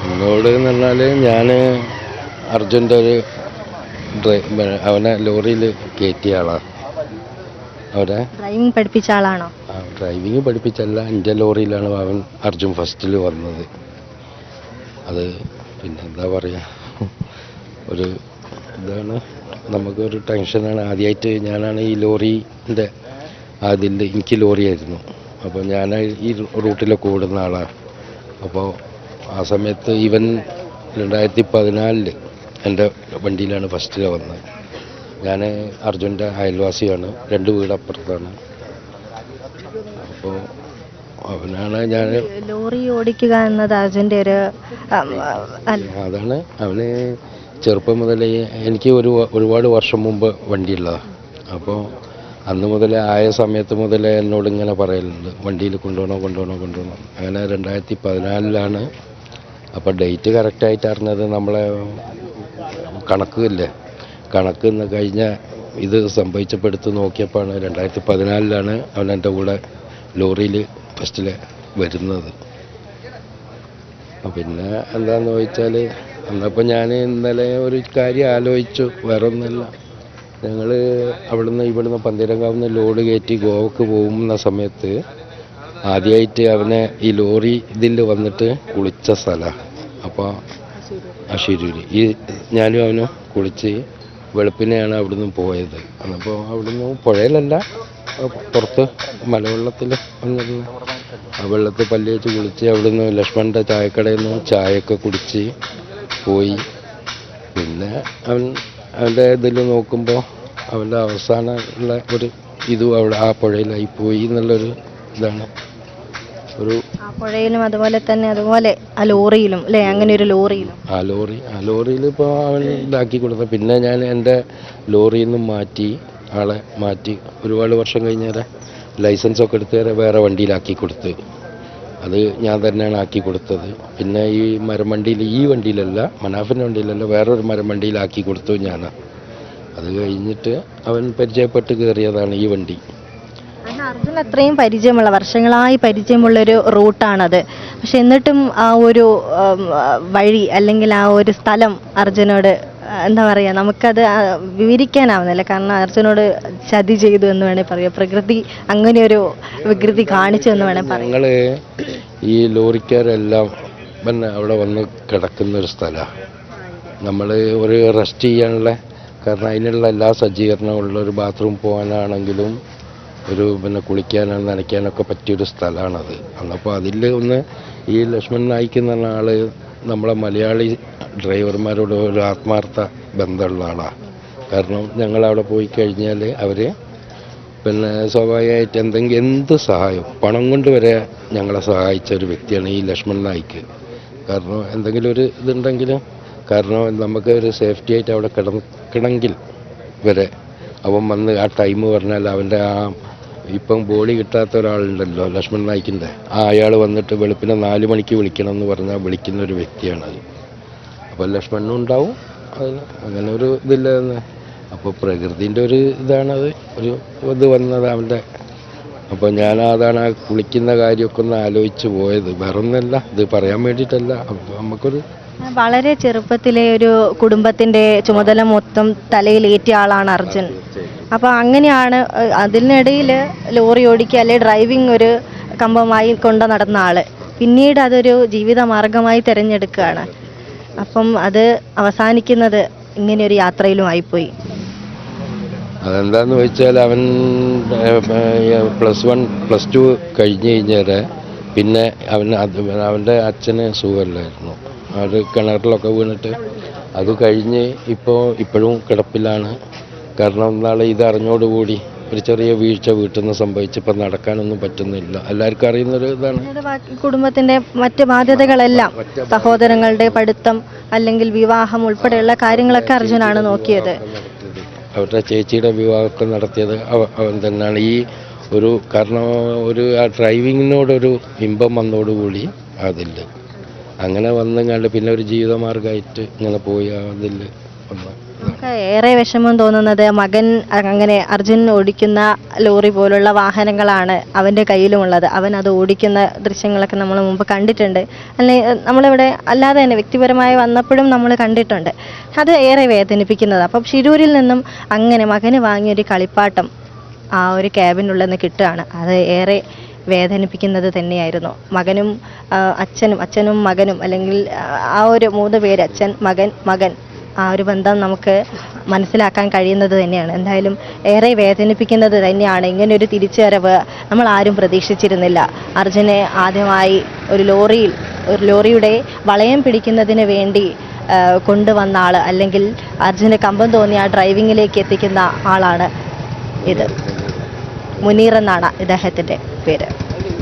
എന്നോട് എന്ന് പറഞ്ഞാൽ ഞാൻ അർജുൻ്റെ ഒരു അവനെ ലോറിയിൽ കയറ്റിയ ആളാണ്. അവരെ ഡ്രൈവിംഗ് പഠിപ്പിച്ച ആളാണോ? ഡ്രൈവിങ് പഠിപ്പിച്ചല്ല, എൻ്റെ ലോറിയിലാണ് അവൻ അർജുൻ ഫസ്റ്റിൽ വന്നത്. അത് പിന്നെ എന്താ പറയുക, ഒരു ഇതാണ്, നമുക്കൊരു ടെൻഷനാണ്. ആദ്യമായിട്ട് ഞാനാണ് ഈ ലോറിൻ്റെ അതിൽ എനിക്ക് ലോറിയായിരുന്നു. അപ്പോൾ ഞാൻ ഈ റൂട്ടിലൊക്കെ ഓടുന്ന ആളാണ്. അപ്പോൾ ആ സമയത്ത് ഇവൻ 2014 എൻ്റെ വണ്ടിയിലാണ് ഫസ്റ്റിൽ വന്നത്. ഞാൻ അർജുൻ്റെ അയൽവാസിയാണ്, 2 വീടപ്പുറത്താണ്. അപ്പോൾ അവനാണ് ഞാൻ ലോറി ഓടിക്കുക എന്നത് അർജുൻ്റെ ഒരു അതാണ്. അവന് ചെറുപ്പം മുതലേ എനിക്ക് ഒരുപാട് വർഷം മുമ്പ് വണ്ടിയുള്ളതാണ്. അപ്പോൾ അന്ന് മുതലേ ആയ സമയത്ത് മുതലേ എന്നോട് ഇങ്ങനെ പറയലുണ്ട്, വണ്ടിയിൽ കൊണ്ടുപോകണം. അങ്ങനെ 2014 അപ്പോൾ ഡേറ്റ് കറക്റ്റായിട്ട് അറിഞ്ഞത് നമ്മളെ കണക്ക് കഴിഞ്ഞ ഇത് സംഭവിച്ചപ്പോൾ എടുത്ത് നോക്കിയപ്പോഴാണ് 2014 അവൻ എൻ്റെ കൂടെ ലോറിയിൽ ഫസ്റ്റിൽ വരുന്നത്. പിന്നെ എന്താണെന്ന് ചോദിച്ചാൽ, അന്നപ്പോൾ ഞാൻ ഇന്നലെ ഒരു കാര്യം ആലോചിച്ചു, വേറെ ഒന്നുമല്ല. ഞങ്ങൾ ഇവിടുന്ന് പന്തീരങ്കാവുന്ന ലോഡ് കയറ്റി ഗോവക്ക് പോകുന്ന സമയത്ത് ആദ്യമായിട്ട് അവനെ ഈ ലോറി ഇതിൽ വന്നിട്ട് കുളിച്ച സ്ഥലമാണ്. അപ്പോൾ അശീരൂർ ഞാനും അവനും കുളിച്ച് വെളുപ്പിനെയാണ് അവിടുന്ന് പോയത്. അപ്പോൾ അവിടുന്ന് പുഴയിലല്ല, പുറത്ത് മലവെള്ളത്തിൽ വന്നിരുന്നു. ആ വെള്ളത്തിൽ പല്ല് വെച്ച് കുളിച്ച് അവിടുന്ന് ലക്ഷ്മണൻ്റെ ചായക്കടയിൽ നിന്ന് ചായയൊക്കെ കുടിച്ച് പോയി. പിന്നെ അവൻ്റെ ഇതിൽ നോക്കുമ്പോൾ അവൻ്റെ അവസാനമുള്ള ഒരു ഇതും അവിടെ ആ പുഴയിലായി പോയി എന്നുള്ളൊരു ഇതാണ്. ഒരു ആ പുഴയിലും അതുപോലെ ആ ലോറിയിലും അല്ലേ, അങ്ങനെ ഒരു ലോറിയിലും ആ ലോറിയിൽ ഇപ്പോൾ അവൻ ഇതാക്കി കൊടുത്ത. പിന്നെ ഞാൻ എൻ്റെ ലോറിയിൽ നിന്നും ആളെ മാറ്റി ഒരുപാട് വർഷം കഴിഞ്ഞേരെ ലൈസൻസൊക്കെ എടുത്ത് വേറെ വണ്ടിയിലാക്കി കൊടുത്ത്. അത് ഞാൻ തന്നെയാണ് ആക്കി കൊടുത്തത്. പിന്നെ ഈ മരംവണ്ടിയിൽ, ഈ വണ്ടിയിലല്ല, മനാഫിൻ്റെ വണ്ടിയിലല്ല, വേറൊരു മരംവണ്ടിയിലാക്കി കൊടുത്തു ഞാൻ. അത് കഴിഞ്ഞിട്ട് അവൻ പരിചയപ്പെട്ട് കയറിയതാണ് ഈ വണ്ടി. അർജുൻ അത്രയും വർഷങ്ങളായി പരിചയമുള്ളൊരു റൂട്ടാണത്. പക്ഷെ എന്നിട്ടും ആ ഒരു വഴി അല്ലെങ്കിൽ ആ ഒരു സ്ഥലം അർജുനോട് എന്താ പറയുക, നമുക്കത് വിവരിക്കാനാവുന്നില്ല. കാരണം അർജുനോട് ചതി ചെയ്തു എന്ന് വേണേൽ പറയാം, പ്രകൃതി അങ്ങനെ ഒരു വികൃതി കാണിച്ചു എന്ന് വേണേൽ പറയാം. ഞങ്ങൾ ഈ ലോറിക്കാരെല്ലാം പിന്നെ അവിടെ വന്ന് കിടക്കുന്നൊരു സ്ഥലമാണ്. നമ്മൾ ഒരു റെസ്റ്റ് ചെയ്യാനുള്ള, കാരണം അതിനുള്ള എല്ലാ സജ്ജീകരണമുള്ള ഒരു ബാത്റൂം പോകാനാണെങ്കിലും ഒരു പിന്നെ കുളിക്കാനും നനയ്ക്കാനൊക്കെ പറ്റിയൊരു സ്ഥലമാണത്. അന്നപ്പോൾ അതിൽ ഒന്ന് ഈ ലക്ഷ്മൺ നായിക്ക് എന്ന് പറഞ്ഞ ആൾ നമ്മളെ മലയാളി ഡ്രൈവർമാരോട് ഒരു ആത്മാർത്ഥ ബന്ധമുള്ള ആളാണ്. കാരണം ഞങ്ങളവിടെ പോയി കഴിഞ്ഞാൽ അവർ പിന്നെ സ്വാഭാവികമായിട്ട് എന്ത് സഹായം, പണം കൊണ്ട് വരെ ഞങ്ങളെ സഹായിച്ച ഒരു വ്യക്തിയാണ് ഈ ലക്ഷ്മൺ നായിക്ക്. കാരണം എന്തെങ്കിലും ഒരു ഇതുണ്ടെങ്കിൽ, കാരണം നമുക്ക് ഒരു സേഫ്റ്റി ആയിട്ട് അവിടെ കിടക്കണമെങ്കിൽ വരെ അവൻ വന്ന് ആ ടൈം പറഞ്ഞാൽ അവൻ്റെ ഇപ്പം ബോഡി കിട്ടാത്ത ഒരാളുണ്ടല്ലോ ലക്ഷ്മൺ നായിക്കിൻ്റെ, അയാൾ വന്നിട്ട് വെളുപ്പിനെ 4 മണിക്ക് വിളിക്കണം എന്ന് പറഞ്ഞാൽ വിളിക്കുന്ന ഒരു വ്യക്തിയാണത്. അപ്പോൾ ലക്ഷ്മണനും ഉണ്ടാവും അതിന്, അങ്ങനെ ഒരു ഇതില്ല. അപ്പോൾ പ്രകൃതിൻ്റെ ഒരു ഇതാണത്, ഒരു ഇത് വന്നത് അവൻ്റെ. അപ്പോൾ അതാണ് ആ കുളിക്കുന്ന കാര്യമൊക്കെ ഒന്ന് ആലോചിച്ച് പോയത്, വേറെ ഒന്നല്ല, ഇത് പറയാൻ വേണ്ടിയിട്ടല്ല. അപ്പോൾ നമുക്കൊരു വളരെ ചെറുപ്പത്തിലെ ഒരു കുടുംബത്തിന്റെ ചുമതല മൊത്തം തലയിലേറ്റിയ ആളാണ് അർജുൻ. അപ്പോൾ അങ്ങനെയാണ് അതിനിടയിൽ ലോറി ഓടിക്കുക അല്ലെ ഡ്രൈവിംഗ് ഒരു കമ്പമായി കൊണ്ട് നടന്ന ആള് പിന്നീട് അതൊരു ജീവിത മാർഗമായി തിരഞ്ഞെടുക്കുകയാണ്. അപ്പം അത് അവസാനിക്കുന്നത് ഇങ്ങനെയൊരു യാത്രയിലും ആയിപ്പോയി. അതെന്താന്ന് വെച്ചാൽ അവൻ +1 +2 കഴിഞ്ഞ് കഴിഞ്ഞാൽ പിന്നെ അവൻ്റെ അച്ഛന് സുഖമില്ലായിരുന്നു. അത് കിണറിലൊക്കെ വീണിട്ട് അത് കഴിഞ്ഞ് ഇപ്പോഴും കിടപ്പിലാണ്. കാരണം നാളെ ഇത് അറിഞ്ഞോടുകൂടി ഒരു ചെറിയ വീഴ്ച വീട്ടിൽ നിന്ന് സംഭവിച്ചപ്പോൾ നടക്കാനൊന്നും പറ്റുന്നില്ല. എല്ലാവർക്കും അറിയുന്നൊരു ഇതാണ്. കുടുംബത്തിന്റെ മറ്റ് ബാധ്യതകളെല്ലാം, സഹോദരങ്ങളുടെ പഠിത്തം അല്ലെങ്കിൽ വിവാഹം ഉൾപ്പെടെയുള്ള കാര്യങ്ങളൊക്കെ അർജുനാണ് നോക്കിയത്. അവരുടെ ചേച്ചിയുടെ വിവാഹമൊക്കെ നടത്തിയത് അവൻ തന്നെയാണ്. കാരണം ആ ഡ്രൈവിങ്ങിനോടൊരു ഇമ്പം വന്നോടുകൂടി അങ്ങനെ വന്നങ്ങാണ്ട് പിന്നെ ഒരു ജീവിതമാർഗമായിട്ട് ഇങ്ങനെ പോയി അതിൽ വന്നു. നമുക്ക് ഏറെ വിഷമം തോന്നുന്നത് മകൻ അങ്ങനെ അർജുൻ ഓടിക്കുന്ന ലോറി പോലുള്ള വാഹനങ്ങളാണ് അവൻ്റെ കയ്യിലുമുള്ളത്. അവൻ അത് ഓടിക്കുന്ന ദൃശ്യങ്ങളൊക്കെ നമ്മൾ മുമ്പ് കണ്ടിട്ടുണ്ട്, അല്ലെ നമ്മളിവിടെ അല്ലാതെ തന്നെ വ്യക്തിപരമായി വന്നപ്പോഴും നമ്മൾ കണ്ടിട്ടുണ്ട്. അത് ഏറെ വേദനിപ്പിക്കുന്നത്. അപ്പം ഷിരൂരിൽ നിന്നും അങ്ങനെ മകന് വാങ്ങിയൊരു കളിപ്പാട്ടം ആ ഒരു ക്യാബിനുള്ളിൽ നിന്ന് കിട്ടുകയാണ്. അത് ഏറെ വേദനിപ്പിക്കുന്നത് തന്നെയായിരുന്നു. മകനും അച്ഛനും മകനും, അല്ലെങ്കിൽ ആ ഒരു 3 പേര്, അച്ഛൻ മകൻ ആ ഒരു ബന്ധം നമുക്ക് മനസ്സിലാക്കാൻ കഴിയുന്നത് തന്നെയാണ്. എന്തായാലും ഏറെ വേദനിപ്പിക്കുന്നത് തന്നെയാണ്. ഇങ്ങനൊരു തിരിച്ചുവരവ് നമ്മൾ ആരും പ്രതീക്ഷിച്ചിരുന്നില്ല. അർജുനെ ആദ്യമായി ഒരു ലോറിയുടെ വളയം പിടിക്കുന്നതിന് വേണ്ടി കൊണ്ടുവന്ന ആൾ, അല്ലെങ്കിൽ അർജുന് കമ്പം തോന്നിയ ഡ്രൈവിങ്ങിലേക്ക് എത്തിക്കുന്ന ആളാണ് ഇത്. മുനീർ എന്നാണ് ഇദ്ദേഹത്തിൻ്റെ പേര്.